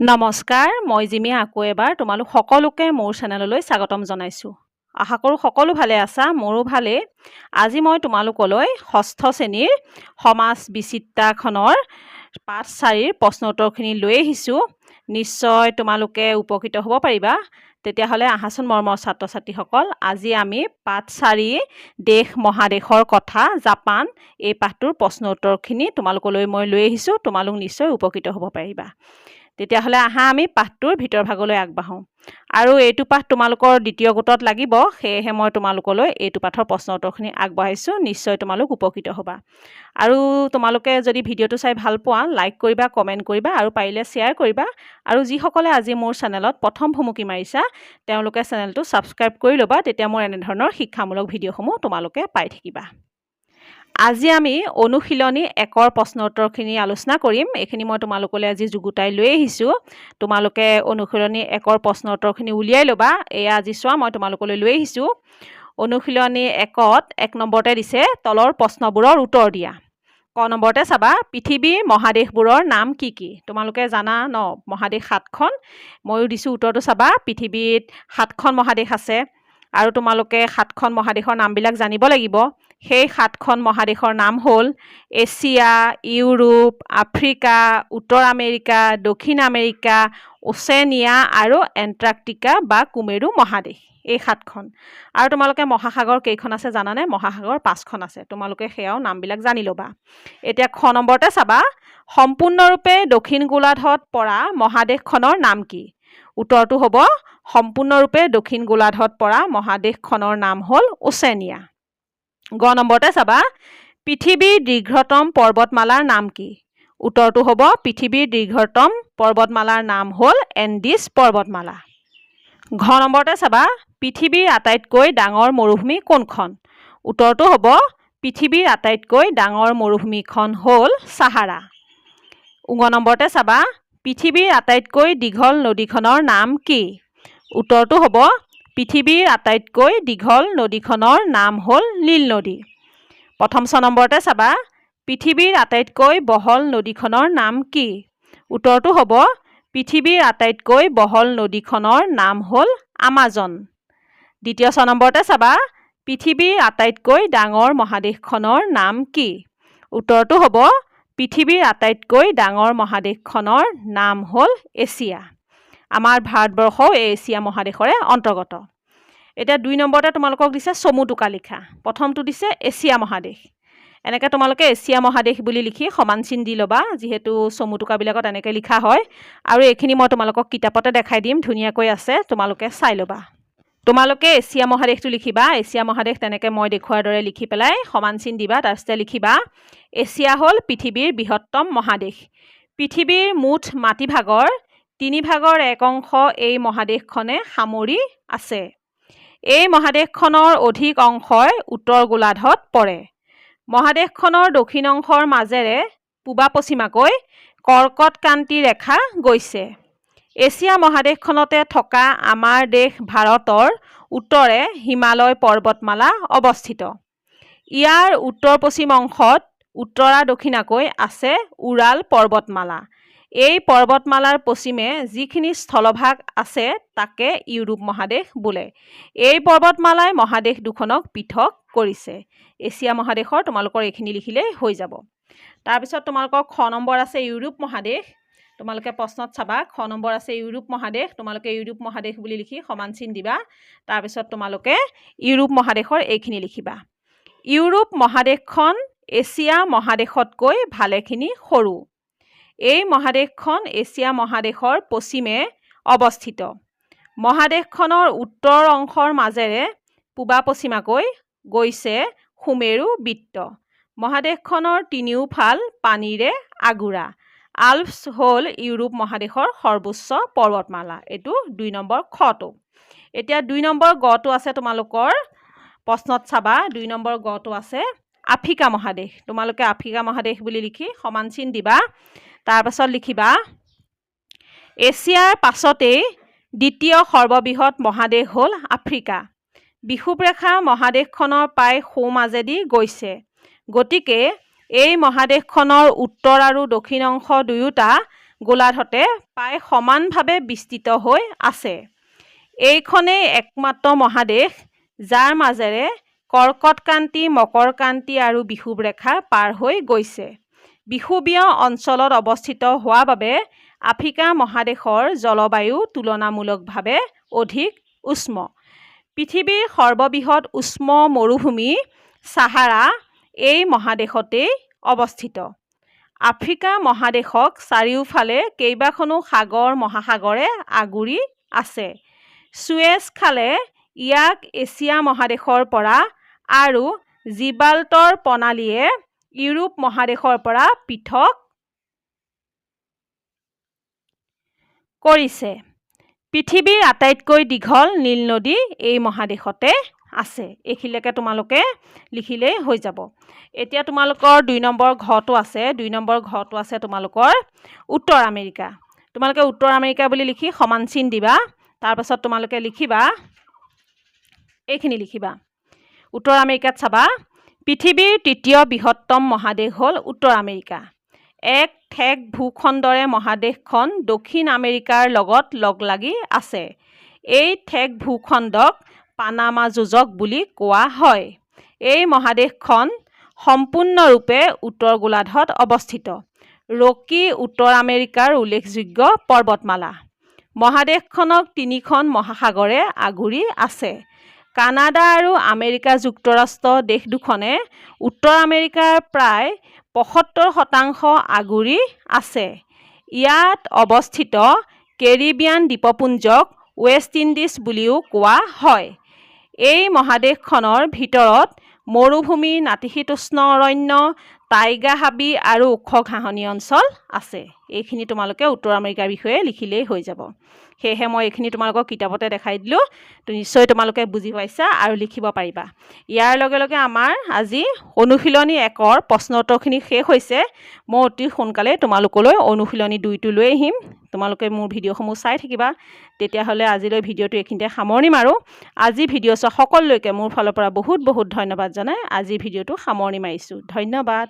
নমস্কাৰ, মই জিমিয়ে আকৌ এবাৰ তোমালোক সকলোকে মোৰ চেনেললৈ স্বাগতম জনাইছোঁ। আশা কৰোঁ সকলো ভালে আছা, মোৰো ভালেই। আজি মই তোমালোকলৈ ষষ্ঠ শ্ৰেণীৰ সমাজ বিচিত্ৰাখনৰ পাঠ 4ৰ প্ৰশ্ন উত্তৰখিনি লৈ আহিছোঁ। নিশ্চয় তোমালোকে উপকৃত হ'ব পাৰিবা। তেতিয়াহ'লে আহাচোন মৰমৰ ছাত্ৰ ছাত্ৰীসকল, আজি আমি পাঠ 4 দেশ মহাদেশৰ কথা জাপান এই পাঠটোৰ প্ৰশ্ন উত্তৰখিনি তোমালোকলৈ মই লৈ আহিছোঁ। তোমালোক নিশ্চয় উপকৃত হ'ব পাৰিবা। তেতিয়াহ'লে আহা আমি পাঠটোৰ ভিতৰ ভাগলৈ আগবাঢ়োঁ। আৰু এইটো পাঠ তোমালোকৰ দ্বিতীয় গোটত লাগিব, সেয়েহে মই তোমালোকলৈ এইটো পাঠৰ প্ৰশ্ন উত্তৰখিনি আগবঢ়াইছোঁ। নিশ্চয় তোমালোক উপকৃত হ'বা। আৰু তোমালোকে যদি ভিডিঅ'টো চাই ভাল পোৱা, লাইক কৰিবা, কমেণ্ট কৰিবা আৰু পাৰিলে শ্বেয়াৰ কৰিবা। আৰু যিসকলে আজি মোৰ চেনেলত প্ৰথম ভুমুকি মাৰিছা, তেওঁলোকে চেনেলটো ছাবস্ক্ৰাইব কৰি ল'বা, তেতিয়া মোৰ এনেধৰণৰ শিক্ষামূলক ভিডিঅ'সমূহ তোমালোকে পাই থাকিবা। আজি আমি অনুশীলনী 1ৰ প্ৰশ্ন উত্তৰখিনি আলোচনা কৰিম। এইখিনি মই তোমালোকলৈ আজি যুগুতাই লৈ আহিছোঁ। তোমালোকে অনুশীলনী 1ৰ প্ৰশ্ন উত্তৰখিনি উলিয়াই ল'বা। এয়া আজি চোৱা, মই তোমালোকলৈ লৈ আহিছোঁ। অনুশীলনী 1ত 1 নম্বৰতে দিছে তলৰ প্ৰশ্নবোৰৰ উত্তৰ দিয়া। ক নম্বৰতে চাবা, পৃথিৱীৰ মহাদেশবোৰৰ নাম কি কি? তোমালোকে জানা ন, মহাদেশ 7খন। ময়ো দিছোঁ উত্তৰটো চাবা। পৃথিৱীত 7খন মহাদেশ আছে আৰু তোমালোকে 7খন মহাদেশৰ নামবিলাক জানিব লাগিব। সেই 7খন মহাদেশৰ নাম হ'ল এছিয়া, ইউৰোপ, আফ্ৰিকা, উত্তৰ আমেৰিকা, দক্ষিণ আমেৰিকা, ওচেনিয়া আৰু এণ্টাৰ্কটিকা বা কুমেৰু মহাদেশ। এই 7খন। আৰু তোমালোকে মহাসাগৰ কেইখন আছে জানানে? মহাসাগৰ 5খন আছে। তোমালোকে সেয়াও নামবিলাক জানি ল'বা। এতিয়া খ নম্বৰতে চাবা, সম্পূৰ্ণৰূপে দক্ষিণ গোলাৰ্ধত পৰা মহাদেশখনৰ নাম কি? উত্তৰটো হ'ব সম্পূৰ্ণৰূপে দক্ষিণ গোলাৰ্ধত পৰা মহাদেশখনৰ নাম হ'ল ওচেনিয়া। গ নম্বৰতে চাবা, পৃথিৱীৰ দীৰ্ঘতম পৰ্বতমালাৰ নাম কি? উত্তৰটো হ'ব পৃথিৱীৰ দীৰ্ঘতম পৰ্বতমালাৰ নাম হ'ল এণ্ডিছ পৰ্বতমালা। ঘ নম্বৰতে চাবা, পৃথিৱীৰ আটাইতকৈ ডাঙৰ মৰুভূমি কোনখন? উত্তৰটো হ'ব পৃথিৱীৰ আটাইতকৈ ডাঙৰ মৰুভূমিখন হ'ল ছাহাৰা। ঙ নম্বৰতে চাবা, পৃথিৱীৰ আটাইতকৈ দীঘল নদীখনৰ নাম কি? উত্তৰটো হ'ব পৃথিৱীৰ আটাইতকৈ দীঘল নদীখনৰ নাম হ'ল নীল নদী। প্ৰথম 6 নম্বৰতে চাবা, পৃথিৱীৰ আটাইতকৈ বহল নদীখনৰ নাম কি? উত্তৰটো হ'ব পৃথিৱীৰ আটাইতকৈ বহল নদীখনৰ নাম হ'ল আমাজন। দ্বিতীয় 6 নম্বৰতে চাবা, পৃথিৱীৰ আটাইতকৈ ডাঙৰ মহাদেশখনৰ নাম কি? উত্তৰটো হ'ব পৃথিৱীৰ আটাইতকৈ ডাঙৰ মহাদেশখনৰ নাম হ'ল এছিয়া। আমাৰ ভাৰতবৰ্ষও এই এছিয়া মহাদেশৰে অন্তৰ্গত। এতিয়া 2 নম্বৰতে তোমালোকক দিছে চমু টোকা লিখা। প্ৰথমটো দিছে এছিয়া মহাদেশ। এনেকৈ তোমালোকে এছিয়া মহাদেশ বুলি লিখি সমান চিন দি ল'বা, যিহেতু চমু টোকাবিলাকত এনেকৈ লিখা হয়। আৰু এইখিনি মই তোমালোকক কিতাপতে দেখাই দিম, ধুনীয়াকৈ আছে, তোমালোকে চাই ল'বা। তোমালোকে এছিয়া মহাদেশটো লিখিবা। এছিয়া মহাদেশ তেনেকৈ মই দেখুওৱাৰ দৰে লিখি পেলাই সমান চিন দিবা। তাৰপিছতে লিখিবা, এছিয়া হ'ল পৃথিৱীৰ বৃহত্তম মহাদেশ। পৃথিৱীৰ মুঠ মাটিভাগৰ 3/1 অংশ এই মহাদেশখনে সামৰি আছে। এই মহাদেশখনৰ অধিক অংশই উত্তৰ গোলাৰ্ধত পৰে। মহাদেশখনৰ দক্ষিণ অংশৰ মাজেৰে পূবা পশ্চিমাকৈ কৰ্কটক্ৰান্তি ৰেখা গৈছে। এছিয়া মহাদেশখনতে থকা আমাৰ দেশ ভাৰতৰ উত্তৰে হিমালয় পৰ্বতমালা অৱস্থিত। ইয়াৰ উত্তৰ পশ্চিম অংশত উত্তৰা দক্ষিণাকৈ আছে উৰাল পৰ্বতমালা। এই পৰ্বতমালাৰ পশ্চিমে যিখিনি স্থলভাগ আছে তাকে ইউৰোপ মহাদেশ বোলে। এই পৰ্বতমালাই মহাদেশ দুখনক পৃথক কৰিছে। এছিয়া মহাদেশৰ তোমালোকৰ এইখিনি লিখিলেই হৈ যাব। তাৰপিছত তোমালোকৰ খ নম্বৰ আছে ইউৰোপ মহাদেশ। তোমালোকে প্ৰশ্নত চাবা, খ নম্বৰ আছে ইউৰোপ মহাদেশ। তোমালোকে ইউৰোপ মহাদেশ বুলি লিখি সমান চিন দিবা। তাৰপিছত তোমালোকে ইউৰোপ মহাদেশৰ এইখিনি লিখিবা। ইউৰোপ মহাদেশখন এছিয়া মহাদেশতকৈ ভালেখিনি সৰু। এই মহাদেশখন এছিয়া মহাদেশৰ পশ্চিমে অৱস্থিত। মহাদেশখনৰ উত্তৰ অংশৰ মাজেৰে পূবা পশ্চিমাকৈ গৈছে সুমেৰু বৃত্ত। মহাদেশখনৰ তিনিওফাল পানীৰে আগুৰা। আল্পছ হ'ল ইউৰোপ মহাদেশৰ সৰ্বোচ্চ পৰ্বতমালা। এইটো 2 নম্বৰ খটো। এতিয়া 2 নম্বৰ গটো আছে তোমালোকৰ প্ৰশ্নত চাবা। 2 নম্বৰ গটো আছে আফ্ৰিকা মহাদেশ। তোমালোকে আফ্ৰিকা মহাদেশ বুলি লিখি সমান চিন দিবা। তাৰপাছত লিখিবা, এছিয়াৰ পাছতেই দ্বিতীয় সৰ্ববৃহৎ মহাদেশ হ'ল আফ্ৰিকা। বিষুৱৰেখা মহাদেশখনৰ প্ৰায় সোঁ মাজেদি গৈছে। গতিকে এই মহাদেশখনৰ উত্তৰ আৰু দক্ষিণ অংশ দুয়োটা গোলাৰ্ধতে প্ৰায় সমানভাৱে বিস্তৃত হৈ আছে। এইখনেই একমাত্ৰ মহাদেশ যাৰ মাজেৰে কৰ্কটক্ৰান্তি, মকৰক্ৰান্তি আৰু বিষুৱ ৰেখা পাৰ হৈ গৈছে। বিষুৱীয় অঞ্চলত অৱস্থিত হোৱাৰ বাবে আফ্ৰিকা মহাদেশৰ জলবায়ু তুলনামূলকভাৱে অধিক উষ্ম। পৃথিৱীৰ সৰ্ববৃহৎ উষ্ম মৰুভূমি ছাহাৰা এই মহাদেশতেই অৱস্থিত। আফ্ৰিকা মহাদেশক চাৰিওফালে কেইবাখনো সাগৰ মহাসাগৰে আগুৰি আছে। ছুৱেজ খালে ইয়াক এছিয়া মহাদেশৰ পৰা আৰু জিব্ৰাল্টাৰ প্ৰণালীয়ে ইউৰোপ মহাদেশৰ পৰা পৃথক কৰিছে। পৃথিৱীৰ আটাইতকৈ দীঘল নীল নদী এই মহাদেশতে আছে। এইখিনিলৈকে তোমালোকে লিখিলেই হৈ যাব। এতিয়া তোমালোকৰ 2 নম্বৰ ঘৰটো আছে। 2 নম্বৰ ঘৰটো আছে তোমালোকৰ উত্তৰ আমেৰিকা। তোমালোকে উত্তৰ আমেৰিকা বুলি লিখি সমান চিন দিবা। তাৰপাছত তোমালোকে লিখিবা, এইখিনি লিখিবা। উত্তৰ আমেৰিকাত চাবা, পৃথিৱীৰ তৃতীয় বৃহত্তম মহাদেশ হ'ল উত্তৰ আমেৰিকা। এক ঠেক ভূখণ্ডৰে মহাদেশখন দক্ষিণ আমেৰিকাৰ লগত লগ লাগি আছে। এই ঠেক ভূখণ্ডক পানামা যোজক বুলি কোৱা হয়। এই মহাদেশখন সম্পূৰ্ণৰূপে উত্তৰ গোলাৰ্ধত অৱস্থিত। ৰকি উত্তৰ আমেৰিকাৰ উল্লেখযোগ্য পৰ্বতমালা। মহাদেশখনক 3খন মহাসাগৰে আগুৰি আছে। কানাডা আৰু আমেৰিকা যুক্তৰাষ্ট্ৰ দেশ দুখনে উত্তৰ আমেৰিকাৰ প্ৰায় 75% আগুৰি আছে। ইয়াত অৱস্থিত কেৰিবিয়ান দ্বীপপুঞ্জক ৱেষ্ট ইণ্ডিজ বুলিও কোৱা হয়। এই মহাদেশখনৰ ভিতৰত মৰুভূমি, নাতিশীতোষ্ণ অৰণ্য, টাইগা হাবি আৰু ওখ ঘাঁহনি অঞ্চল আছে। এইখিনি তোমালোকে উত্তৰ আমেৰিকাৰ বিষয়ে লিখিলেই হৈ যাব। সেয়েহে মই এইখিনি তোমালোকক কিতাপতে দেখাই দিলোঁ। নিশ্চয় তোমালোকে বুজি পাইছা আৰু লিখিব পাৰিবা। ইয়াৰ লগে লগে আমাৰ আজি অনুশীলনী 1ৰ প্ৰশ্ন উত্তৰখিনি শেষ হৈছে। মই অতি সোনকালে তোমালোকলৈ অনুশীলনী 2টো লৈ আহিম। তোমালোকে মোৰ ভিডিঅ'সমূহ চাই থাকিবা। তেতিয়াহ'লে আজিলৈ ভিডিঅ'টো এইখিনিতে সামৰণি মাৰোঁ। আজি ভিডিঅ' চোৱা সকলোলৈকে মোৰ ফালৰ পৰা বহুত বহুত ধন্যবাদ জনাই আজি ভিডিঅ'টো সামৰণি মাৰিছোঁ। ধন্যবাদ।